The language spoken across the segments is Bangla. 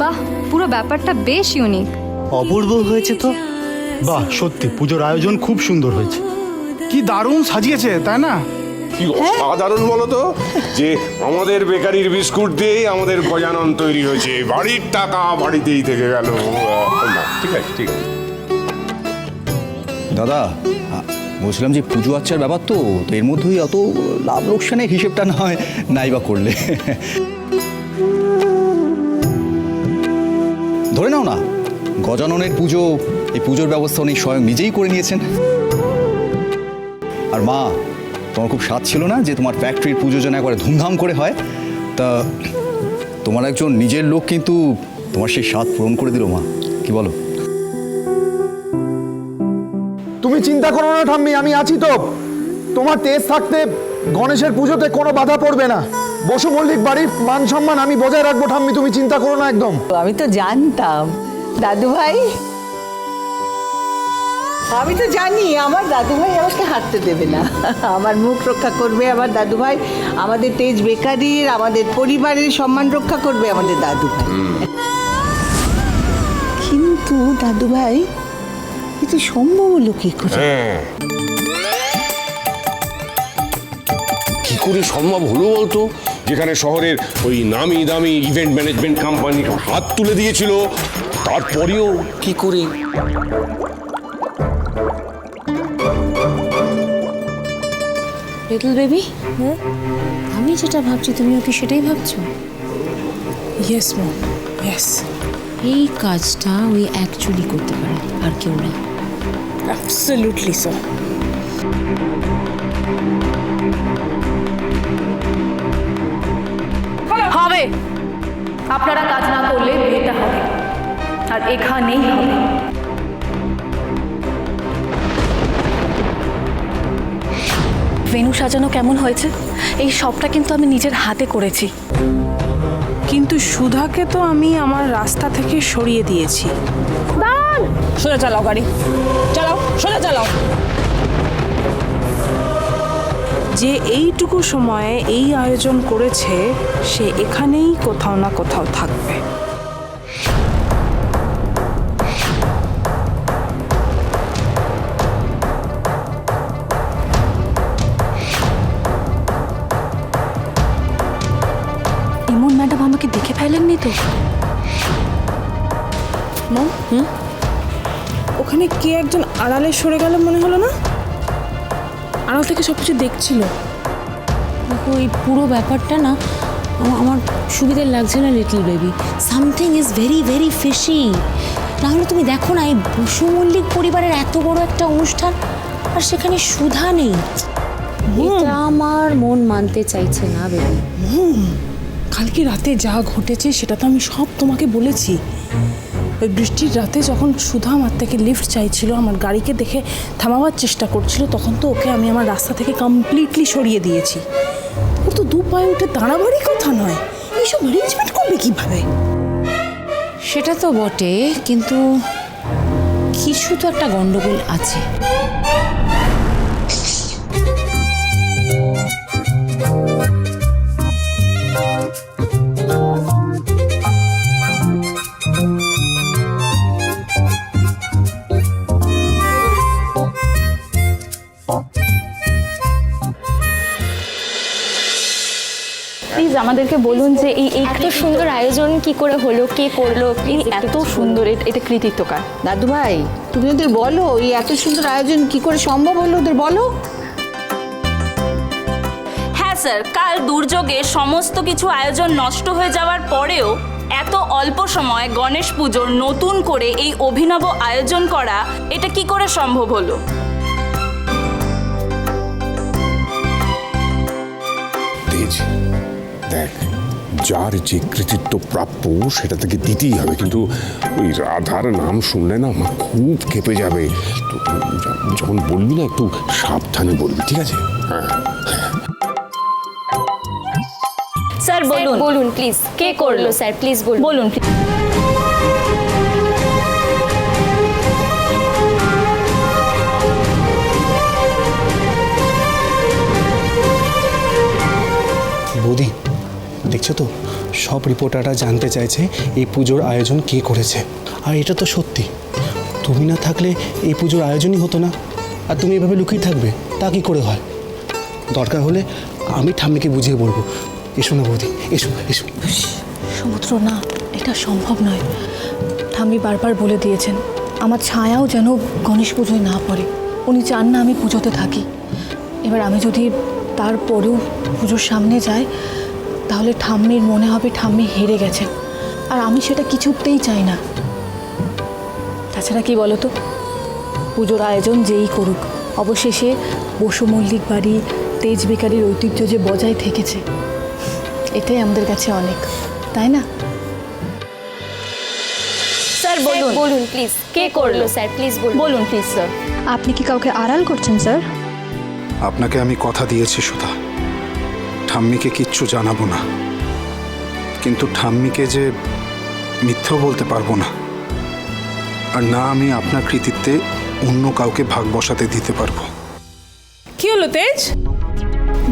বাহ, পুরো ব্যাপারটা বেশ ইউনিক। অপূর্ব হয়েছে তো। বাহ, সত্যি পুজোর আয়োজন খুব সুন্দর হয়েছে। কি দারুণ সাজিয়েছে, তাই না? কি অসাধারণ বলো তো, যে আমাদের বেকারির বিস্কুট দিয়েই আমাদের গজানন তৈরি হয়েছে। বাড়ির টাকা বাড়িতেই থেকে গেল। না, ঠিক আছে, ঠিক আছে। দাদা বলছিলাম যে পুজো আচ্চার ব্যাপার তো এর মধ্যেই অত লাভ লোকসানের হিসেবটা না হয় নাই বা করলে। ধরে নাও না, গজাননের পুজো, এই পুজোর ব্যবস্থা উনি স্বয়ং নিজেই করে নিয়েছেন। আর মা, তোমার খুব স্বাদ ছিল না যে তোমার ফ্যাক্টরির পুজো যেন একবারে ধুমধাম করে হয়? তা তোমার একজন নিজের লোক কিন্তু তোমার সেই স্বাদ পূরণ করে দিল মা, কি বলো? তুমি চিন্তা করো না ঠাম্মি, আমি আছি তো। তোমার তেজ থাকতে গণেশের পুজোতে কোনো বাধা পড়বে না। বসু মল্লিক বাড়ির মান সম্মান আমি বজায় রাখবো ঠাম্মি, তুমি চিন্তা করো না একদম। আমি তো জানতাম দাদু ভাই, আমি তো জানি আমার দাদু ভাই আমাকে হাঁটতে দেবে না, আমার মুখ রক্ষা করবে আমার দাদু ভাই, আমাদের তেজ বেকারির, আমাদের পরিবারের সম্মান রক্ষা করবে আমাদের দাদু ভাই। কিন্তু দাদু ভাই, এটা সম্ভব হলো কি করে? কি করে সম্ভব হলো বলতো? যেখানে শহরের ওই নামি দামি ইভেন্ট ম্যানেজমেন্ট কোম্পানি হাত তুলে দিয়েছিল, তারপরেও কি করে? লিটল বেবি, আমি যেটা ভাবছি তুমিও কি সেটাই ভাবছো? Yes mom, yes. এই কাজটা ওই অ্যাকচুয়ালি করতে পারে, আর কেউ না। Absolutely sir. হবে, আপনারা কাজ না করলে বিয়েটা হবে, আর এখানেই হবে। ভেন্যু সাজানো কেমন হয়েছে? এই সবটা কিন্তু আমি নিজের হাতে করেছি। কিন্তু সুধাকে তো আমি আমার রাস্তা থেকে সরিয়ে দিয়েছি। দাঁড়ান, সোজা চালাও গাড়ি, চালাও, সোজা চালাও। যে এইটুকু সময়ে এই আয়োজন করেছে সে এখানেই কোথাও না কোথাও থাকবে। ইমন ম্যাডাম আমাকে দেখে ফেলেননি তো? মম, ওখানে কে একজন আড়ালে সরে গেল মনে হলো না? আড়াল থেকে সবকিছু দেখছিল। দেখো, এই পুরো ব্যাপারটা না আমার সুবিধে লাগছে না little baby. Something is very very fishy. নাহলে তুমি দেখো না, এই বসু মল্লিক পরিবারের এত বড় একটা অনুষ্ঠান আর সেখানে সুধা নেই। এটা আমার মন মানতে চাইছে না বেবি। কালকে রাতে যা ঘটেছে সেটা তো আমি সব তোমাকে বলেছি। ওই বৃষ্টির রাতে যখন সুধা আমার থেকে লিফট চাইছিল, আমার গাড়িকে দেখে থামাবার চেষ্টা করছিল, তখন তো ওকে আমি আমার রাস্তা থেকে কমপ্লিটলি সরিয়ে দিয়েছি। ও তো দু পায়ে উঠে দাঁড়াবারই কথা নয়, এইসব অ্যারেঞ্জমেন্ট করবে কিভাবে? সেটা তো বটে, কিন্তু কিছু তো একটা গন্ডগোল আছে। প্লিজ আমাদেরকে বলুন যে এই এত সুন্দর আয়োজন কি করে হলো, কে করলো, এত সুন্দর, এটা কৃতিত্ব কার? দাদু ভাই, তুমি ওদের বলো এই এত সুন্দর আয়োজন কি করে সম্ভব হলো, ওদের বলো। হ্যাঁ স্যার, কাল দুর্যোগে সমস্ত কিছু আয়োজন নষ্ট হয়ে যাওয়ার পরেও এত অল্প সময় গণেশ পুজোর নতুন করে এই অভিনব আয়োজন করা, এটা কি করে সম্ভব হলো? দেখ, যার যে কৃতিত্ব প্রাপ্য সেটা থেকে দিতেই হবে, কিন্তু ওই রাধার নাম শুনলে না আমার খুব ক্ষেপে যাবে। তো যখন বলবি না একটু সাবধানে বলবি, ঠিক আছে? হ্যাঁ স্যার বলুন প্লিজ, কে করলো স্যার, প্লিজ বলুন। বৌদি, দেখছো তো সব রিপোর্টাররা জানতে চাইছে এই পুজোর আয়োজন কে করেছে। আর এটা তো সত্যি, তুমি না থাকলে এই পুজোর আয়োজনই হতো না। আর তুমি এভাবে লুকিয়ে থাকবে, তা কি করে হয়? দরকার হলে আমি ঠাম্মিকে বুঝিয়ে বলবো। এসো না বৌদি, এসো এসো। সমুদ্র, না, এটা সম্ভব নয়। ঠাম্মি বারবার বলে দিয়েছেন আমার ছায়াও যেন গণেশ পুজোয় না পড়ে। উনি চান না আমি পুজোতে থাকি। এবার আমি যদি তারপরেও পুজোর সামনে যাই, তাহলে ঠাম্মির মনে হবে ঠাম্মি হেরে গেছেন, আর আমি সেটা কিছুতেই চাই না। তাছাড়া কি বলো তো, পুজোর আয়োজন যেই করুক, অবশেষে বসু মল্লিক বাড়ি, তেজ বেকারির ঐতিহ্য যে বজায় থেকেছে, এটাই আমাদের কাছে অনেক, তাই না? স্যার বলুন প্লিজ, কে করলো স্যার? প্লিজ বলুন প্লিজ স্যার। আপনি কি কাউকে আড়াল করছেন স্যার? আপনাকে আমি কথা দিয়েছি সুধা, ঠাম্মিকে কিচ্ছু জানাবো না। কিন্তু ঠাম্মিকে যে মিথ্যেও বলতে পারবো না, আর না আমি আপনার কৃতিত্বে অন্য কাউকে ভাগ বসাতে দিতে পারবো। কি হলো তেজ?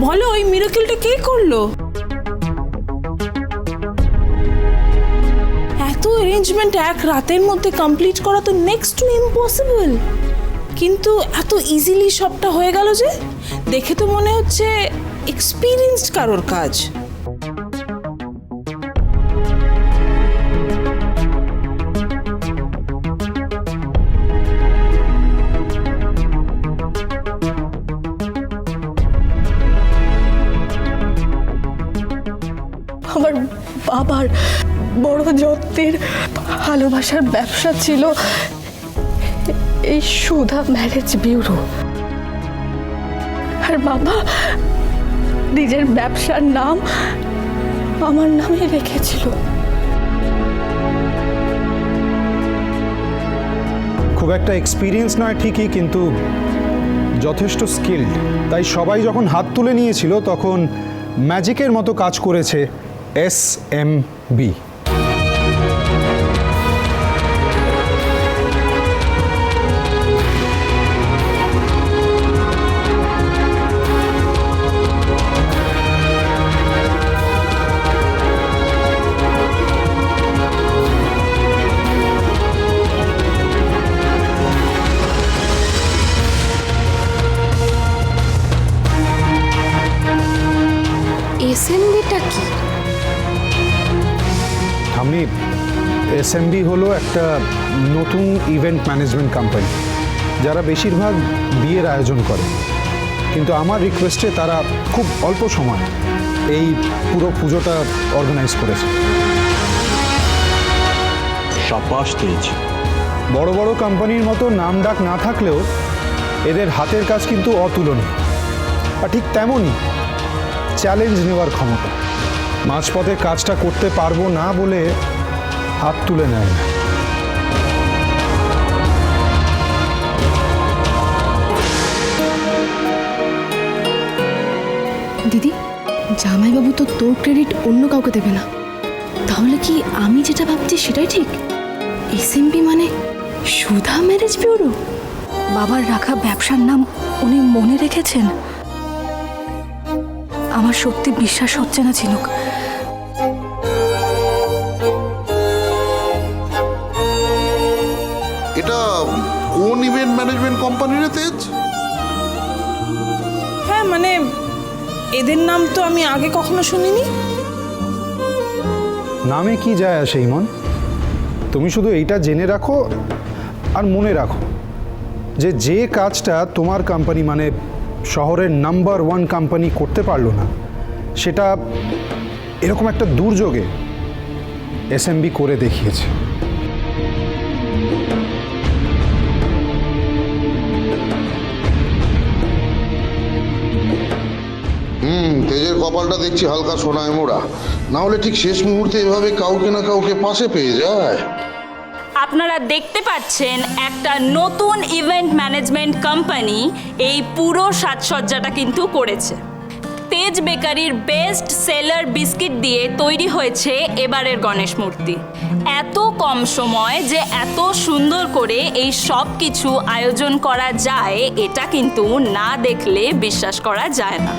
বলো, ওই মিরাকেলটা কে করলো? এত অ্যারেঞ্জমেন্ট এক রাতের মধ্যে কমপ্লিট করা তো নেক্সট টু ইম্পসিবল, কিন্তু এত ইজিলি সবটা হয়ে গেল যে? দেখে তো মনে হচ্ছে এক্সপিরিয়েন্সড কারোর কাজ। আমার বাবার বড় যত্নের ভালোবাসার ব্যবসা ছিল এই সুধা ম্যারেজ ব্যুরো, আর বাবা নিজের ব্যবসার নাম আমার নামে রেখেছিল। খুব একটা এক্সপিরিয়েন্স নয় ঠিকই, কিন্তু যথেষ্ট স্কিল্ড। তাই সবাই যখন হাত তুলে নিয়েছিল তখন ম্যাজিকের মতো কাজ করেছে SMB। SMBটা কি? আমি SMB হলো একটা নতুন ইভেন্ট ম্যানেজমেন্ট কোম্পানি, যারা বেশিরভাগ বিয়ের আয়োজন করে। কিন্তু আমার রিকোয়েস্টে তারা খুব অল্প সময় এই পুরো পুজোটা অর্গানাইজ করেছে। সাবাস তেজ। বড় বড় কোম্পানির মতো নাম ডাক না থাকলেও এদের হাতের কাজ কিন্তু অতুলনীয়। আর ঠিক তেমনই চ্যালেঞ্জ নেওয়ার ক্ষমতা। মাঝপথে কাজটা করতে পারবো না বলে হাত তুলে নেয় না। দিদি, জামাইবাবু তো তোর ক্রেডিট অন্য কাউকে দেবে না, তাহলে কি আমি যেটা ভাবছি সেটাই ঠিক? SMB মানে সুধা ম্যারেজ ব্যুরো? বাবার রাখা ব্যবসার নাম উনি মনে রেখেছেন। আমার সত্যি বিশ্বাস হচ্ছে না ঝিনুক। এটা কোন ইভেন্ট ম্যানেজমেন্ট কোম্পানি রে তেজ? হ্যাঁ, মানে এদের নাম তো আমি আগে কখনো শুনিনি। নামে কি যায় আসে ইমন? তুমি শুধু এইটা জেনে রাখো আর মনে রাখো যে যে কাজটা তোমার কোম্পানি মানে শহরের নাম্বার 1 কোম্পানি করতে পারলো না, সেটা এরকম একটা দুর্যোগে SMB করে দেখিয়েছে। তেজের কপালটা দেখছি হালকা সোনায় মোড়া, না হলে ঠিক শেষ মুহূর্তে এভাবে কাউকে না কাউকে পাশে পেয়ে যায়। আপনারা দেখতে পাচ্ছেন একটা নতুন ইভেন্ট ম্যানেজমেন্ট কোম্পানি এই পুরো সাজসজ্জাটা কিন্তু করেছে। তেজ বেকারির বেস্ট সেলার বিস্কিট দিয়ে তৈরি হয়েছে এবারের গণেশ মূর্তি। এত কম সময় যে এত সুন্দর করে এই সব কিছু আয়োজন করা যায়, এটা কিন্তু না দেখলে বিশ্বাস করা যায় না।